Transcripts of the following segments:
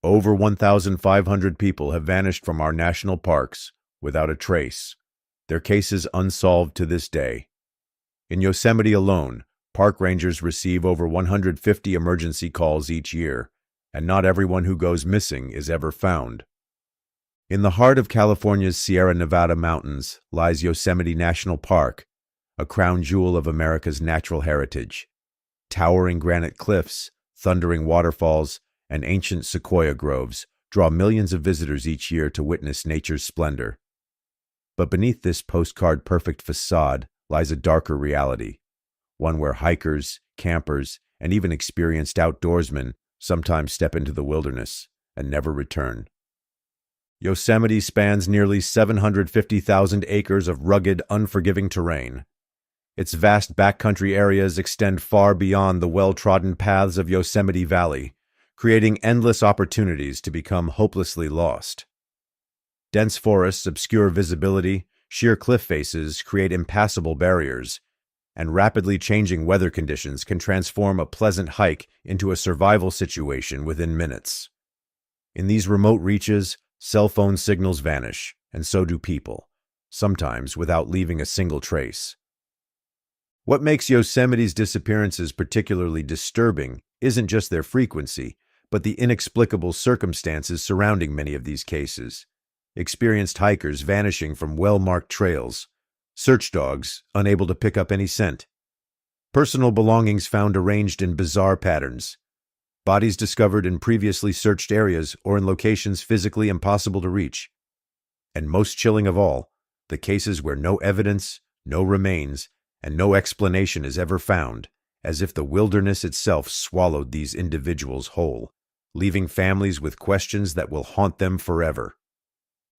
Over 1,500 people have vanished from our national parks without a trace, their cases unsolved to this day. In Yosemite alone, park rangers receive over 150 emergency calls each year, and not everyone who goes missing is ever found. In the heart of California's Sierra Nevada mountains lies Yosemite National Park, a crown jewel of America's natural heritage. Towering granite cliffs, thundering waterfalls, and ancient sequoia groves draw millions of visitors each year to witness nature's splendor. But beneath this postcard-perfect facade lies a darker reality, one where hikers, campers, and even experienced outdoorsmen sometimes step into the wilderness and never return. Yosemite spans nearly 750,000 acres of rugged, unforgiving terrain. Its vast backcountry areas extend far beyond the well-trodden paths of Yosemite Valley, creating endless opportunities to become hopelessly lost. Dense forests obscure visibility, sheer cliff faces create impassable barriers, and rapidly changing weather conditions can transform a pleasant hike into a survival situation within minutes. In these remote reaches, cell phone signals vanish, and so do people, sometimes without leaving a single trace. What makes Yosemite's disappearances particularly disturbing isn't just their frequency, but the inexplicable circumstances surrounding many of these cases. Experienced hikers vanishing from well-marked trails, search dogs unable to pick up any scent, personal belongings found arranged in bizarre patterns, bodies discovered in previously searched areas or in locations physically impossible to reach, and most chilling of all, the cases where no evidence, no remains, and no explanation is ever found, as if the wilderness itself swallowed these individuals whole, leaving families with questions that will haunt them forever.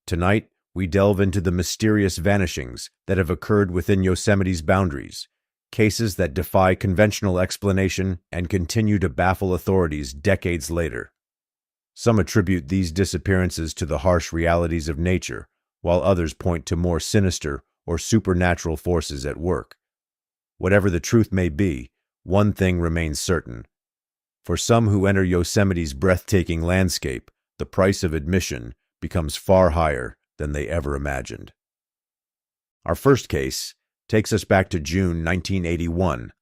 Tonight, we delve into the mysterious vanishings that have occurred within Yosemite's boundaries, cases that defy conventional explanation and continue to baffle authorities decades later. Some attribute these disappearances to the harsh realities of nature, while others point to more sinister or supernatural forces at work. Whatever the truth may be, one thing remains certain. For some who enter Yosemite's breathtaking landscape, the price of admission becomes far higher than they ever imagined. Our first case takes us back to June 1981,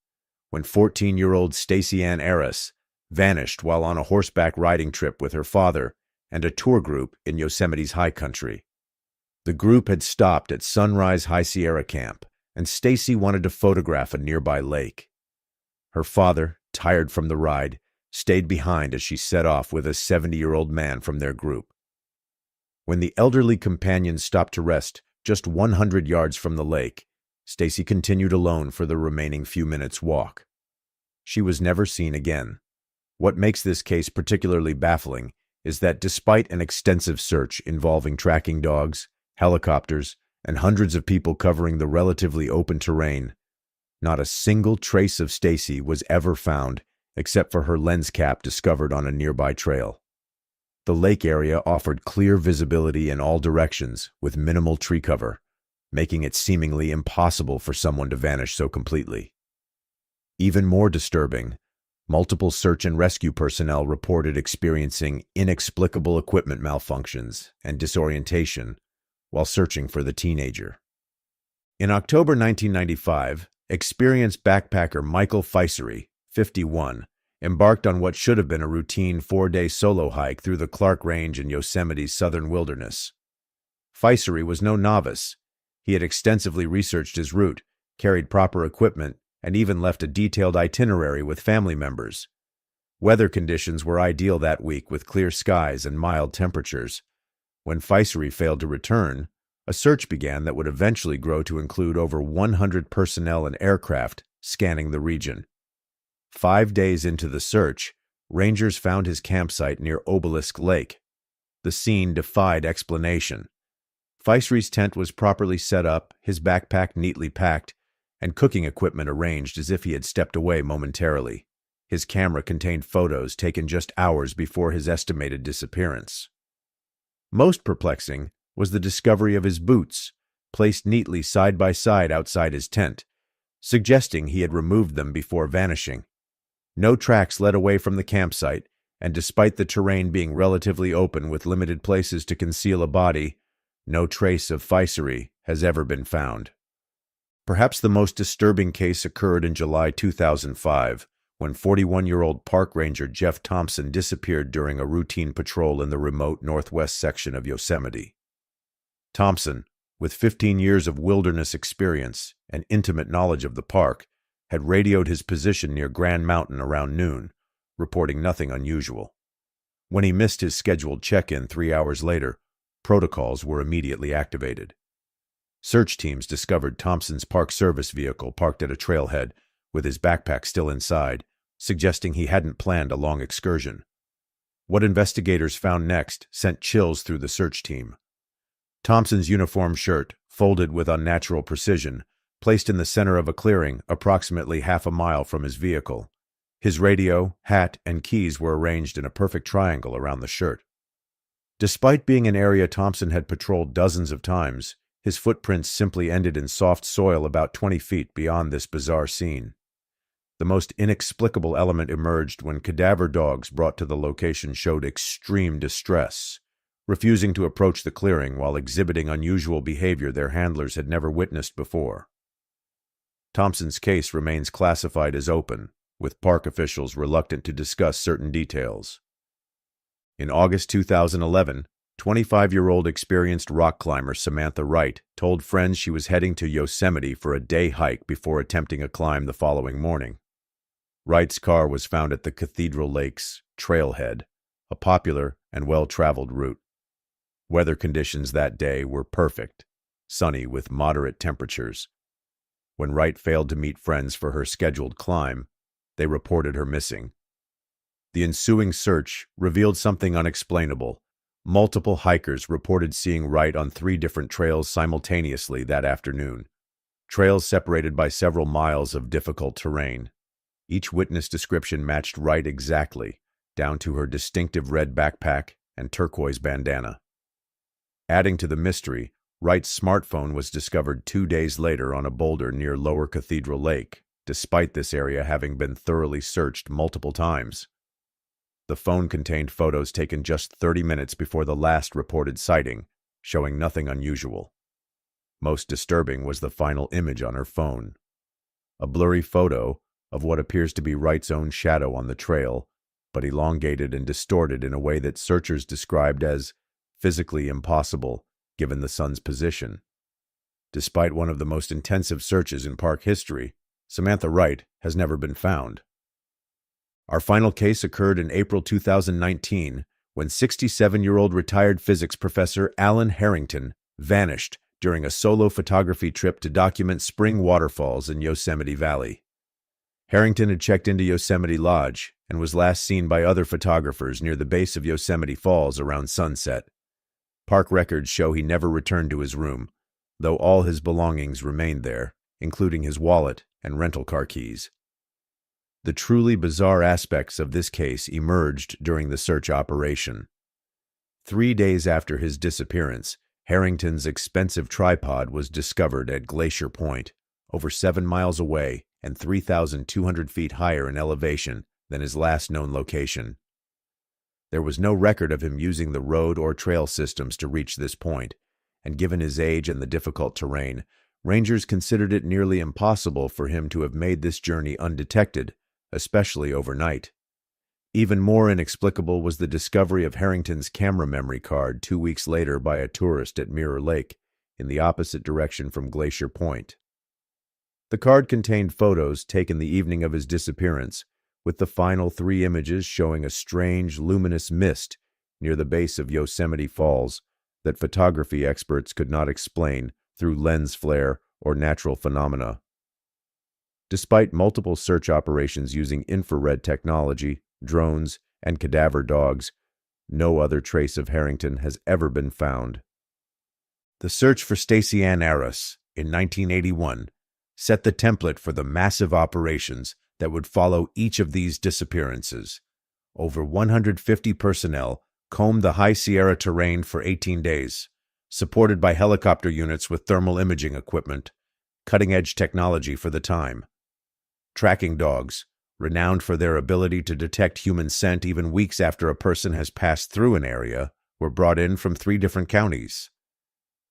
when 14-year-old Stacy Ann Arras vanished while on a horseback riding trip with her father and a tour group in Yosemite's high country. The group had stopped at Sunrise High Sierra Camp, and Stacy wanted to photograph a nearby lake. Her father, tired from the ride, stayed behind as she set off with a 70-year-old man from their group. When the elderly companion stopped to rest just 100 yards from the lake, Stacy continued alone for the remaining few minutes' walk. She was never seen again. What makes this case particularly baffling is that despite an extensive search involving tracking dogs, helicopters, and hundreds of people covering the relatively open terrain, not a single trace of Stacy was ever found except for her lens cap discovered on a nearby trail. The lake area offered clear visibility in all directions with minimal tree cover, making it seemingly impossible for someone to vanish so completely. Even more disturbing, multiple search and rescue personnel reported experiencing inexplicable equipment malfunctions and disorientation while searching for the teenager. In October 1995, experienced backpacker Michael Feisery, 51, embarked on what should have been a routine 4-day solo hike through the Clark Range in Yosemite's southern wilderness. Feisery was no novice. He had extensively researched his route, carried proper equipment, and even left a detailed itinerary with family members. Weather conditions were ideal that week with clear skies and mild temperatures. When Feisery failed to return, a search began that would eventually grow to include over 100 personnel and aircraft scanning the region. 5 days into the search, rangers found his campsite near Obelisk Lake. The scene defied explanation. Feisery's tent was properly set up, his backpack neatly packed, and cooking equipment arranged as if he had stepped away momentarily. His camera contained photos taken just hours before his estimated disappearance. Most perplexing was the discovery of his boots, placed neatly side by side outside his tent, suggesting he had removed them before vanishing. No tracks led away from the campsite, and despite the terrain being relatively open with limited places to conceal a body, no trace of physery has ever been found. Perhaps the most disturbing case occurred in July 2005, when 41-year-old park ranger Jeff Thompson disappeared during a routine patrol in the remote northwest section of Yosemite. Thompson, with 15 years of wilderness experience and intimate knowledge of the park, had radioed his position near Grand Mountain around noon, reporting nothing unusual. When he missed his scheduled check-in 3 hours later, protocols were immediately activated. Search teams discovered Thompson's Park Service vehicle parked at a trailhead, with his backpack still inside, suggesting he hadn't planned a long excursion. What investigators found next sent chills through the search team. Thompson's uniform shirt, folded with unnatural precision, placed in the center of a clearing approximately half a mile from his vehicle. His radio, hat, and keys were arranged in a perfect triangle around the shirt. Despite being an area Thompson had patrolled dozens of times, his footprints simply ended in soft soil about 20 feet beyond this bizarre scene. The most inexplicable element emerged when cadaver dogs brought to the location showed extreme distress, refusing to approach the clearing while exhibiting unusual behavior their handlers had never witnessed before. Thompson's case remains classified as open, with park officials reluctant to discuss certain details. In August 2011, 25-year-old experienced rock climber Samantha Wright told friends she was heading to Yosemite for a day hike before attempting a climb the following morning. Wright's car was found at the Cathedral Lakes trailhead, a popular and well-traveled route. Weather conditions that day were perfect, sunny with moderate temperatures. When Wright failed to meet friends for her scheduled climb, they reported her missing. The ensuing search revealed something unexplainable. Multiple hikers reported seeing Wright on 3 different trails simultaneously that afternoon, trails separated by several miles of difficult terrain. Each witness description matched Wright exactly, down to her distinctive red backpack and turquoise bandana. Adding to the mystery, Wright's smartphone was discovered 2 days later on a boulder near Lower Cathedral Lake, despite this area having been thoroughly searched multiple times. The phone contained photos taken just 30 minutes before the last reported sighting, showing nothing unusual. Most disturbing was the final image on her phone. A blurry photo of what appears to be Wright's own shadow on the trail, but elongated and distorted in a way that searchers described as physically impossible given the sun's position. Despite one of the most intensive searches in park history, Samantha Wright has never been found. Our final case occurred in April 2019, when 67-year-old retired physics professor Alan Harrington vanished during a solo photography trip to document spring waterfalls in Yosemite Valley. Harrington had checked into Yosemite Lodge and was last seen by other photographers near the base of Yosemite Falls around sunset. Park records show he never returned to his room, though all his belongings remained there, including his wallet and rental car keys. The truly bizarre aspects of this case emerged during the search operation. 3 days after his disappearance, Harrington's expensive tripod was discovered at Glacier Point, over 7 miles away and 3,200 feet higher in elevation than his last known location. There was no record of him using the road or trail systems to reach this point, and given his age and the difficult terrain, rangers considered it nearly impossible for him to have made this journey undetected, especially overnight. Even more inexplicable was the discovery of Harrington's camera memory card 2 weeks later by a tourist at Mirror Lake, in the opposite direction from Glacier Point. The card contained photos taken the evening of his disappearance, with the final 3 images showing a strange, luminous mist near the base of Yosemite Falls that photography experts could not explain through lens flare or natural phenomena. Despite multiple search operations using infrared technology, drones, and cadaver dogs, no other trace of Harrington has ever been found. The search for Stacey Ann Arras in 1981 set the template for the massive operations that would follow each of these disappearances. Over 150 personnel combed the High Sierra terrain for 18 days, supported by helicopter units with thermal imaging equipment, cutting-edge technology for the time. Tracking dogs, renowned for their ability to detect human scent even weeks after a person has passed through an area, were brought in from 3 different counties.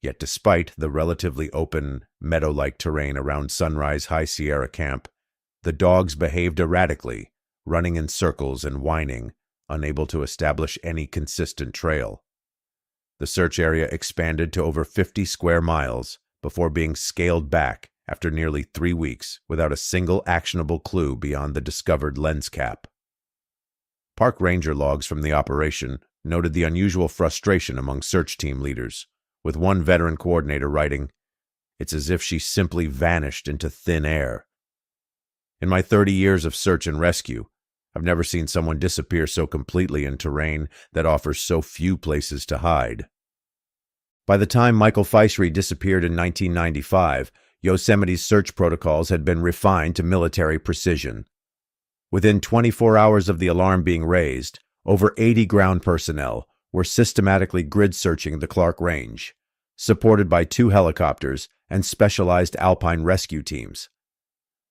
Yet despite the relatively open, meadow-like terrain around Sunrise High Sierra Camp, the dogs behaved erratically, running in circles and whining, unable to establish any consistent trail. The search area expanded to over 50 square miles before being scaled back after nearly 3 weeks without a single actionable clue beyond the discovered lens cap. Park ranger logs from the operation noted the unusual frustration among search team leaders, with one veteran coordinator writing, "It's as if she simply vanished into thin air." In my 30 years of search and rescue, I've never seen someone disappear so completely in terrain that offers so few places to hide. By the time Michael Feisery disappeared in 1995, Yosemite's search protocols had been refined to military precision. Within 24 hours of the alarm being raised, over 80 ground personnel were systematically grid searching the Clark Range, supported by 2 helicopters and specialized alpine rescue teams.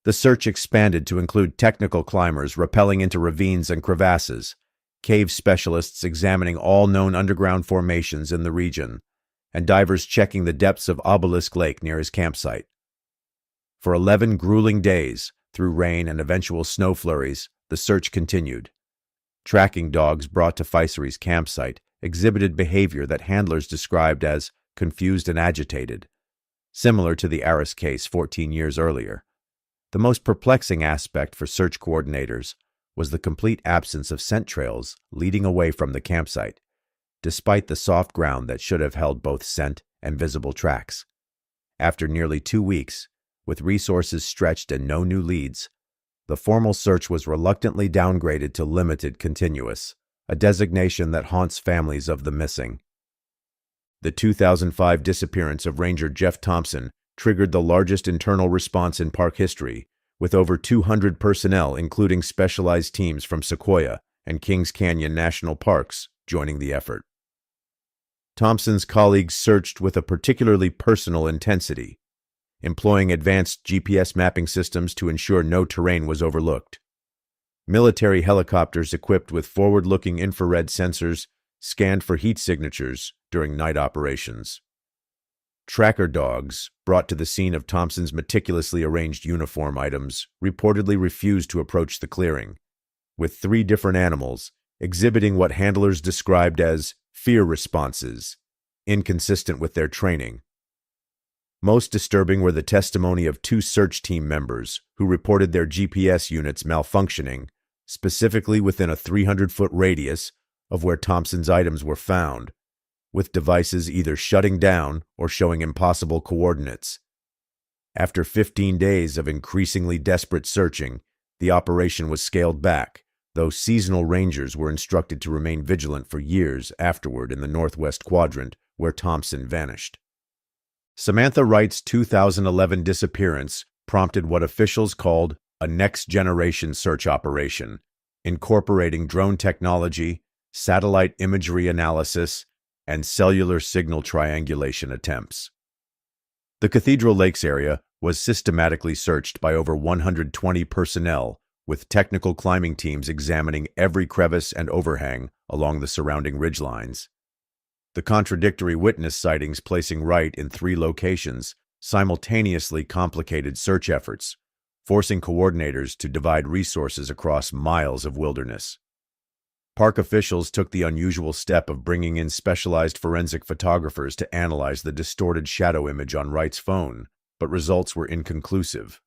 The search expanded to include technical climbers rappelling into ravines and crevasses, cave specialists examining all known underground formations in the region, and divers checking the depths of Obelisk Lake near his campsite. For 11 grueling days, through rain and eventual snow flurries, the search continued. Tracking dogs brought to Feisery's campsite exhibited behavior that handlers described as confused and agitated, similar to the Aris case 14 years earlier. The most perplexing aspect for search coordinators was the complete absence of scent trails leading away from the campsite, despite the soft ground that should have held both scent and visible tracks. After nearly 2 weeks, with resources stretched and no new leads, the formal search was reluctantly downgraded to limited continuous, a designation that haunts families of the missing. The 2005 disappearance of Ranger Jeff Thompson triggered the largest internal response in park history, with over 200 personnel, including specialized teams from Sequoia and Kings Canyon National Parks, joining the effort. Thompson's colleagues searched with a particularly personal intensity, employing advanced GPS mapping systems to ensure no terrain was overlooked. Military helicopters equipped with forward-looking infrared sensors scanned for heat signatures during night operations. Tracker dogs, brought to the scene of Thompson's meticulously arranged uniform items, reportedly refused to approach the clearing, with 3 different animals exhibiting what handlers described as fear responses, inconsistent with their training. Most disturbing were the testimony of 2 search team members who reported their GPS units malfunctioning, specifically within a 300-foot radius of where Thompson's items were found, with devices either shutting down or showing impossible coordinates. After 15 days of increasingly desperate searching, the operation was scaled back, though seasonal rangers were instructed to remain vigilant for years afterward in the northwest quadrant where Thompson vanished. Samantha Wright's 2011 disappearance prompted what officials called a next-generation search operation, incorporating drone technology, satellite imagery analysis, and cellular signal triangulation attempts. The Cathedral Lakes area was systematically searched by over 120 personnel, with technical climbing teams examining every crevice and overhang along the surrounding ridgelines. The contradictory witness sightings placing Wright in 3 locations simultaneously complicated search efforts, forcing coordinators to divide resources across miles of wilderness. Park officials took the unusual step of bringing in specialized forensic photographers to analyze the distorted shadow image on Wright's phone, but results were inconclusive.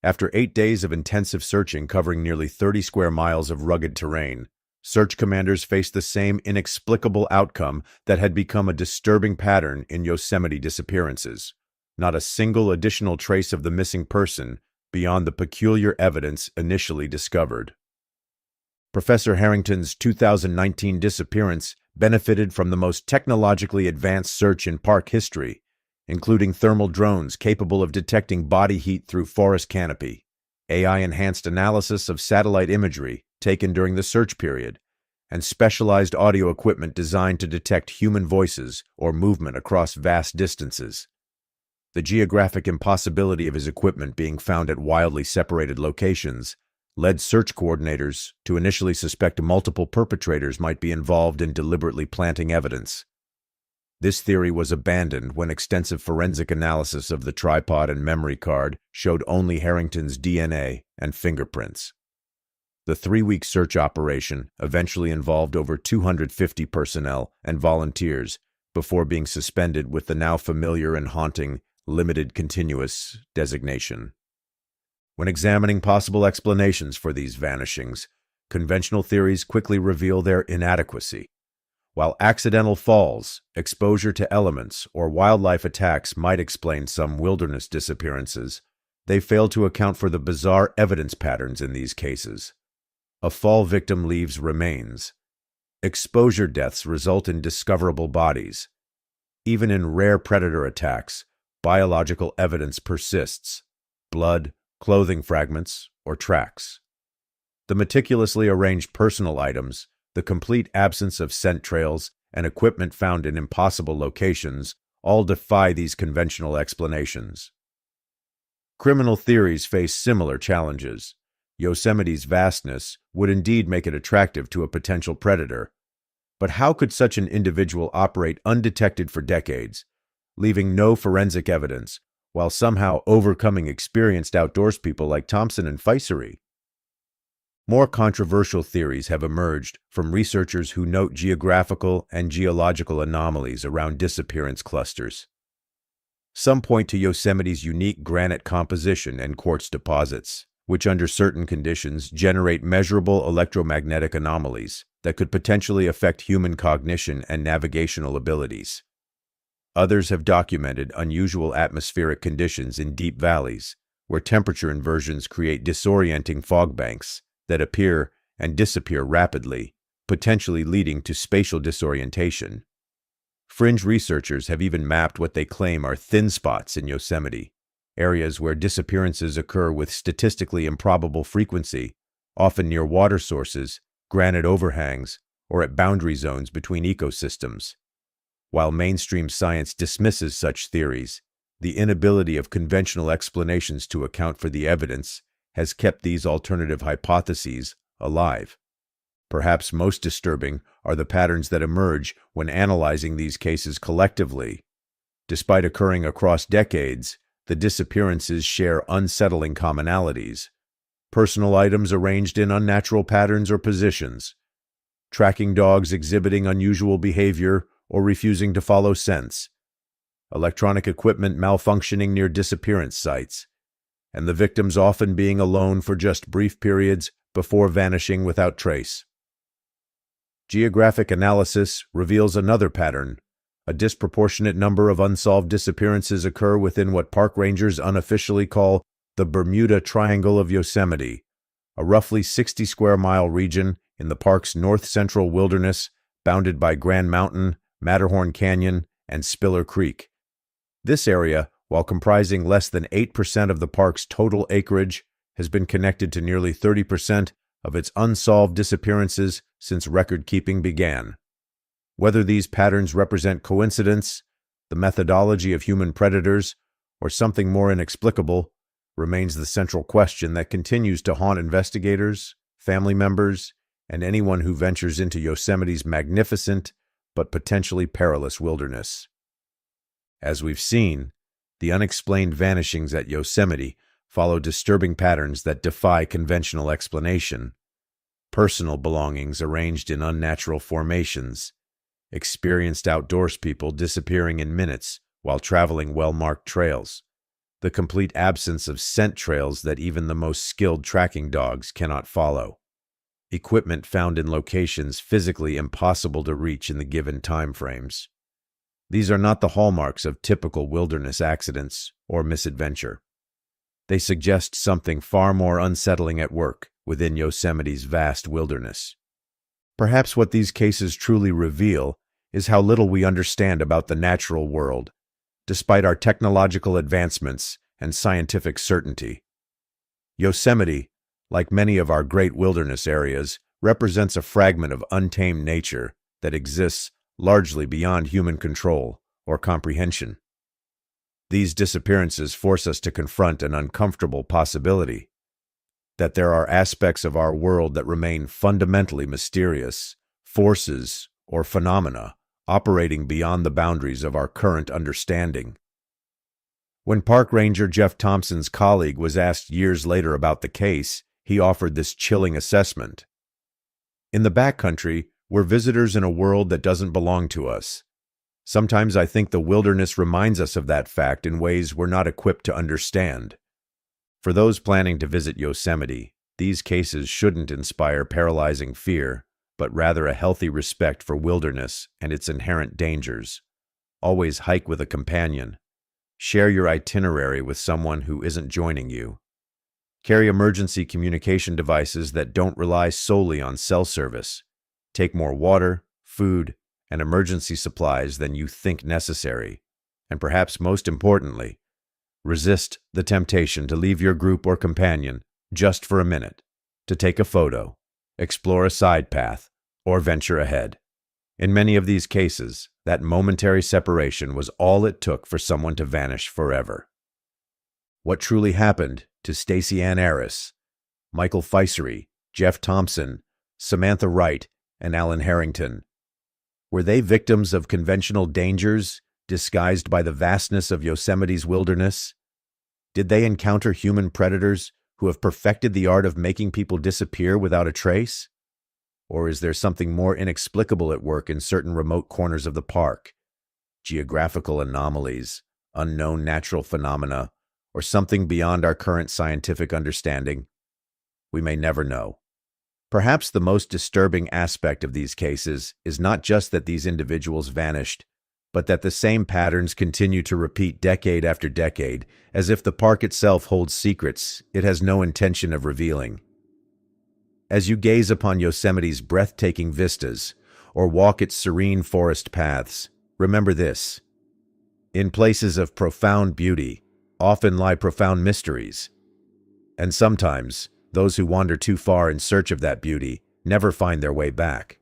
After 8 days of intensive searching covering nearly 30 square miles of rugged terrain, search commanders faced the same inexplicable outcome that had become a disturbing pattern in Yosemite disappearances: not a single additional trace of the missing person beyond the peculiar evidence initially discovered. Professor Harrington's 2019 disappearance benefited from the most technologically advanced search in park history, including thermal drones capable of detecting body heat through forest canopy, AI-enhanced analysis of satellite imagery taken during the search period, and specialized audio equipment designed to detect human voices or movement across vast distances. The geographic impossibility of his equipment being found at wildly separated locations led search coordinators to initially suspect multiple perpetrators might be involved in deliberately planting evidence. This theory was abandoned when extensive forensic analysis of the tripod and memory card showed only Harrington's DNA and fingerprints. The 3-week search operation eventually involved over 250 personnel and volunteers before being suspended with the now familiar and haunting limited continuous designation. When examining possible explanations for these vanishings, conventional theories quickly reveal their inadequacy. While accidental falls, exposure to elements, or wildlife attacks might explain some wilderness disappearances, they fail to account for the bizarre evidence patterns in these cases. A fall victim leaves remains. Exposure deaths result in discoverable bodies. Even in rare predator attacks, biological evidence persists: blood, clothing fragments, or tracks. The meticulously arranged personal items, the complete absence of scent trails, and equipment found in impossible locations all defy these conventional explanations. Criminal theories face similar challenges. Yosemite's vastness would indeed make it attractive to a potential predator. But how could such an individual operate undetected for decades, leaving no forensic evidence, while somehow overcoming experienced outdoorspeople like Thompson and Fiesery? More controversial theories have emerged from researchers who note geographical and geological anomalies around disappearance clusters. Some point to Yosemite's unique granite composition and quartz deposits, which under certain conditions generate measurable electromagnetic anomalies that could potentially affect human cognition and navigational abilities. Others have documented unusual atmospheric conditions in deep valleys, where temperature inversions create disorienting fog banks that appear and disappear rapidly, potentially leading to spatial disorientation. Fringe researchers have even mapped what they claim are thin spots in Yosemite, areas where disappearances occur with statistically improbable frequency, often near water sources, granite overhangs, or at boundary zones between ecosystems. While mainstream science dismisses such theories, the inability of conventional explanations to account for the evidence has kept these alternative hypotheses alive. Perhaps most disturbing are the patterns that emerge when analyzing these cases collectively. Despite occurring across decades, the disappearances share unsettling commonalities. Personal items arranged in unnatural patterns or positions, tracking dogs exhibiting unusual behavior or refusing to follow scents, electronic equipment malfunctioning near disappearance sites, and the victims often being alone for just brief periods before vanishing without trace. Geographic analysis reveals another pattern. A disproportionate number of unsolved disappearances occur within what park rangers unofficially call the Bermuda Triangle of Yosemite, a roughly 60-square-mile region in the park's north-central wilderness bounded by Grand Mountain, Matterhorn Canyon, and Spiller Creek. This area, while comprising less than 8% of the park's total acreage, has been connected to nearly 30% of its unsolved disappearances since record-keeping began. Whether these patterns represent coincidence, the methodology of human predators, or something more inexplicable, remains the central question that continues to haunt investigators, family members, and anyone who ventures into Yosemite's magnificent but potentially perilous wilderness. As we've seen, the unexplained vanishings at Yosemite follow disturbing patterns that defy conventional explanation. Personal belongings arranged in unnatural formations, experienced outdoors people disappearing in minutes while traveling well-marked trails, the complete absence of scent trails that even the most skilled tracking dogs cannot follow, equipment found in locations physically impossible to reach in the given time frames. These are not the hallmarks of typical wilderness accidents or misadventure. They suggest something far more unsettling at work within Yosemite's vast wilderness. Perhaps what these cases truly reveal is how little we understand about the natural world, despite our technological advancements and scientific certainty. Yosemite, like many of our great wilderness areas, represents a fragment of untamed nature that exists largely beyond human control or comprehension. These disappearances force us to confront an uncomfortable possibility. that there are aspects of our world that remain fundamentally mysterious, forces or phenomena operating beyond the boundaries of our current understanding. When Park Ranger Jeff Thompson's colleague was asked years later about the case, he offered this chilling assessment. In the backcountry, we're visitors in a world that doesn't belong to us. Sometimes I think the wilderness reminds us of that fact in ways we're not equipped to understand. For those planning to visit Yosemite, these cases shouldn't inspire paralyzing fear, but rather a healthy respect for wilderness and its inherent dangers. Always hike with a companion. Share your itinerary with someone who isn't joining you. Carry emergency communication devices that don't rely solely on cell service. Take more water, food, and emergency supplies than you think necessary. And perhaps most importantly, resist the temptation to leave your group or companion just for a minute, to take a photo, explore a side path, or venture ahead. In many of these cases, that momentary separation was all it took for someone to vanish forever. What truly happened to Stacey Ann Aris, Michael Feisery, Jeff Thompson, Samantha Wright, and Alan Harrington? Were they victims of conventional dangers disguised by the vastness of Yosemite's wilderness? Did they encounter human predators who have perfected the art of making people disappear without a trace? Or is there something more inexplicable at work in certain remote corners of the park? Geographical anomalies, unknown natural phenomena, or something beyond our current scientific understanding? We may never know. Perhaps the most disturbing aspect of these cases is not just that these individuals vanished, but that the same patterns continue to repeat decade after decade, as if the park itself holds secrets it has no intention of revealing. As you gaze upon Yosemite's breathtaking vistas, or walk its serene forest paths, remember this: in places of profound beauty often lie profound mysteries. And sometimes, those who wander too far in search of that beauty never find their way back.